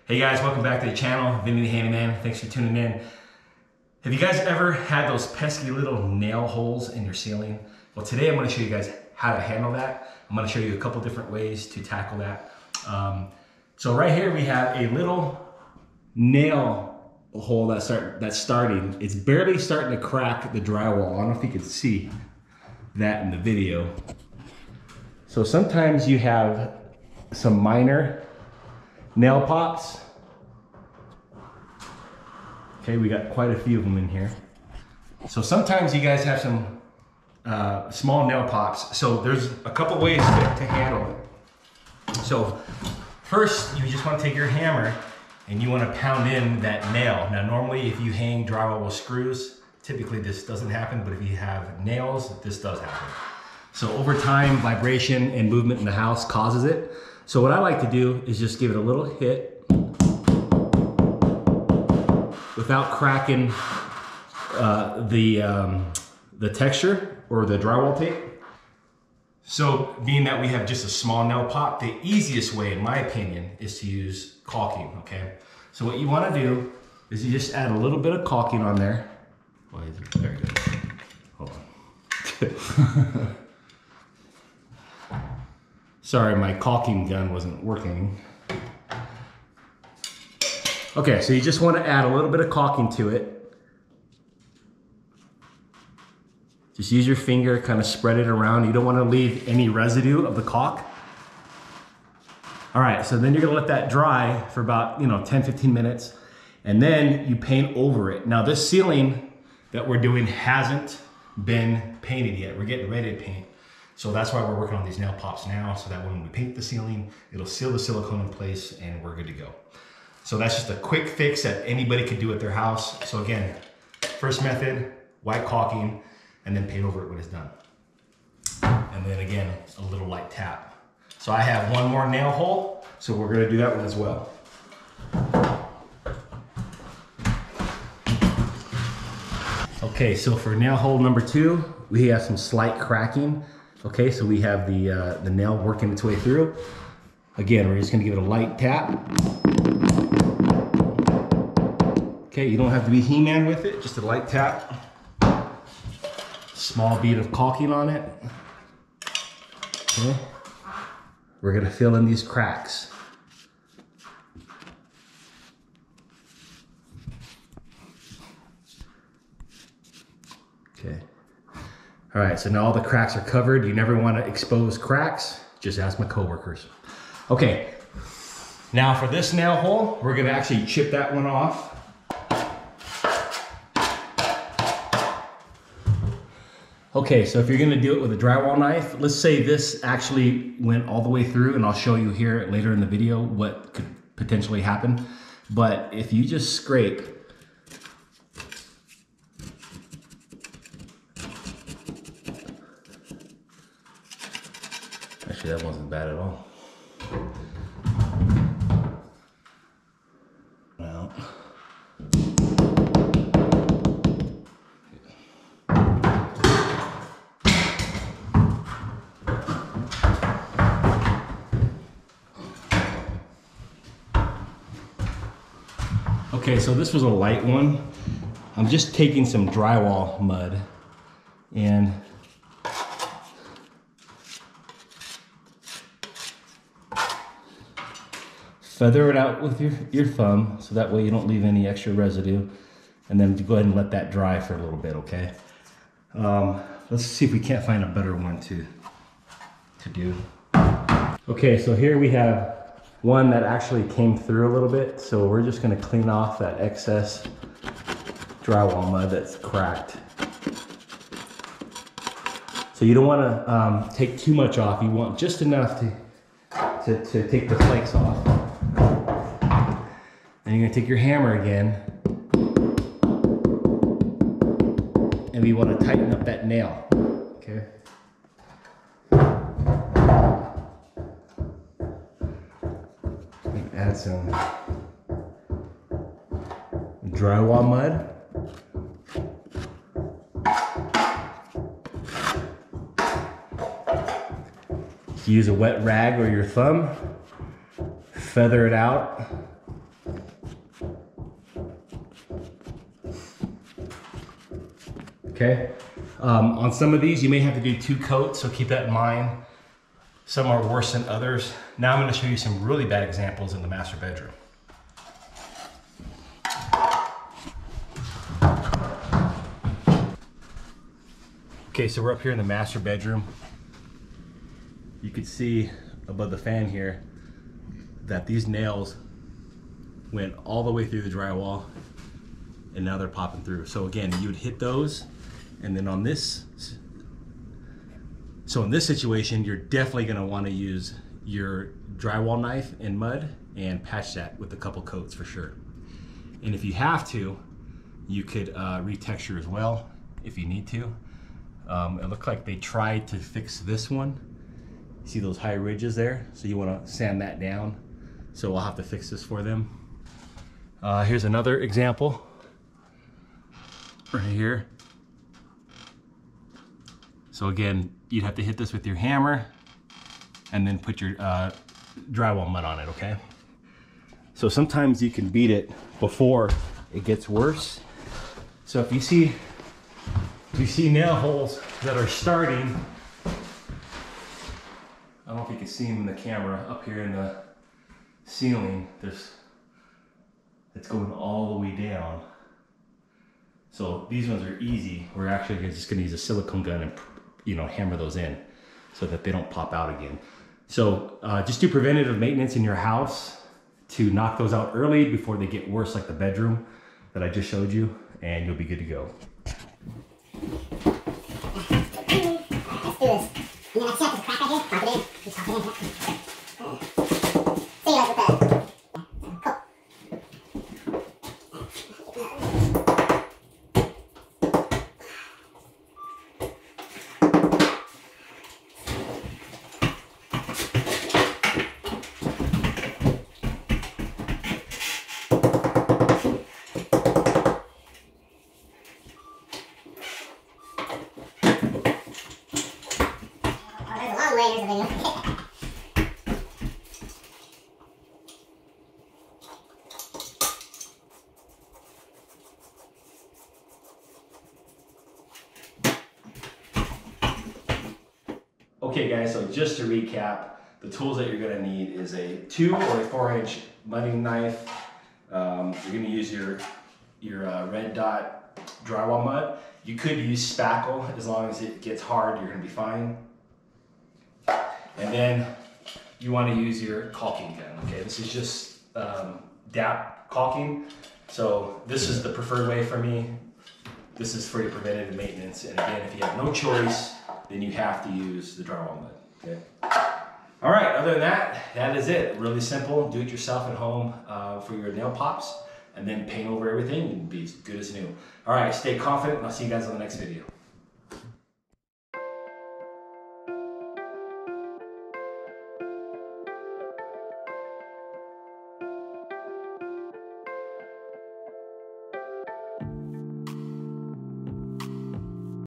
Hey guys, welcome back to the channel. Vinny the Handyman. Thanks for tuning in. Have you guys ever had those pesky little nail holes in your ceiling? Well, today I'm going to show you guys how to handle that. I'm going to show you a couple different ways to tackle that. So right here we have a little nail hole that's starting. It's barely starting to crack the drywall. I don't know if you can see that in the video. So sometimes you have some minor nail pops. Okay, we got quite a few of them in here. So sometimes you guys have some small nail pops. So there's a couple ways to handle it. So first, you just want to take your hammer and you want to pound in that nail. Now normally if you hang drywall with screws, typically this doesn't happen, but if you have nails, this does happen. So over time, vibration and movement in the house causes it. So what I like to do is just give it a little hit without cracking the texture or the drywall tape. So being that we have just a small nail pop, the easiest way, in my opinion, is to use caulking, okay? So what you wanna do is you just add a little bit of caulking on there. There you go. Hold on. Sorry, my caulking gun wasn't working. Okay, so you just want to add a little bit of caulking to it. Just use your finger, kind of spread it around. You don't want to leave any residue of the caulk. All right, so then you're gonna let that dry for about 10-15 minutes, and then you paint over it. Now this ceiling that we're doing hasn't been painted yet. We're getting ready to paint. So that's why we're working on these nail pops now, so that when we paint the ceiling, it'll seal the silicone in place and we're good to go. So that's just a quick fix that anybody could do at their house. So again, first method, white caulking, and then paint over it when it's done. And then again, a little light tap. So I have one more nail hole, so we're gonna do that one as well. Okay, so for nail hole number 2, we have some slight cracking. Okay, so we have the nail working its way through. Again, we're just gonna give it a light tap. Okay, you don't have to be He-Man with it, just a light tap. Small bead of caulking on it. Okay, we're gonna fill in these cracks. Okay. All right, so now all the cracks are covered. You never want to expose cracks. Just ask my coworkers. Okay, now for this nail hole, we're gonna actually chip that one off. Okay, so if you're gonna do it with a drywall knife, let's say this actually went all the way through, and I'll show you here later in the video what could potentially happen. But if you just scrape, actually, that wasn't bad at all. Well, okay, so this was a light one. I'm just taking some drywall mud and feather it out with your thumb, so that way you don't leave any extra residue. And then go ahead and let that dry for a little bit, okay? Let's see if we can't find a better one to do. Okay, so here we have one that actually came through a little bit. So we're just gonna clean off that excess drywall mud that's cracked. So you don't wanna take too much off. You want just enough to take the flakes off. And you're gonna take your hammer again, and we want to tighten up that nail, okay? Add some drywall mud. Use a wet rag or your thumb, feather it out okay? On some of these, you may have to do 2 coats, so keep that in mind. Some are worse than others. Now I'm gonna show you some really bad examples in the master bedroom. Okay, so we're up here in the master bedroom. You can see above the fan here that these nails went all the way through the drywall and now they're popping through. So again, you would hit those, and then on this, so in this situation, you're definitely gonna wanna use your drywall knife in mud and patch that with a couple coats for sure. And if you have to, you could retexture as well if you need to. It looked like they tried to fix this one. See those high ridges there? So you wanna sand that down. So we'll have to fix this for them. Here's another example right here. So again, you'd have to hit this with your hammer and then put your drywall mud on it, okay? So sometimes you can beat it before it gets worse. So if you see nail holes that are starting, I don't know if you can see them in the camera, up here in the ceiling, it's going all the way down. So these ones are easy. We're actually just gonna use a silicone gun and hammer those in so that they don't pop out again. So just do preventative maintenance in your house to knock those out early before they get worse, like the bedroom that I just showed you, and you'll be good to go. Let's do this. And then I check the crack I did, pop it in. You pop it in. See you guys with that. Okay guys, so just to recap, the tools that you're gonna need is a 2 or a 4-inch mudding knife. You're gonna use your red dot drywall mud. You could use spackle, as long as it gets hard, you're gonna be fine. And then you wanna use your caulking gun, okay? This is just DAP caulking. So this is the preferred way for me. This is for your preventative maintenance. And again, if you have no choice, then you have to use the drywall mud, okay? All right, other than that, that is it. Really simple, do it yourself at home for your nail pops, and then paint over everything and be as good as new. All right, stay confident, and I'll see you guys on the next video.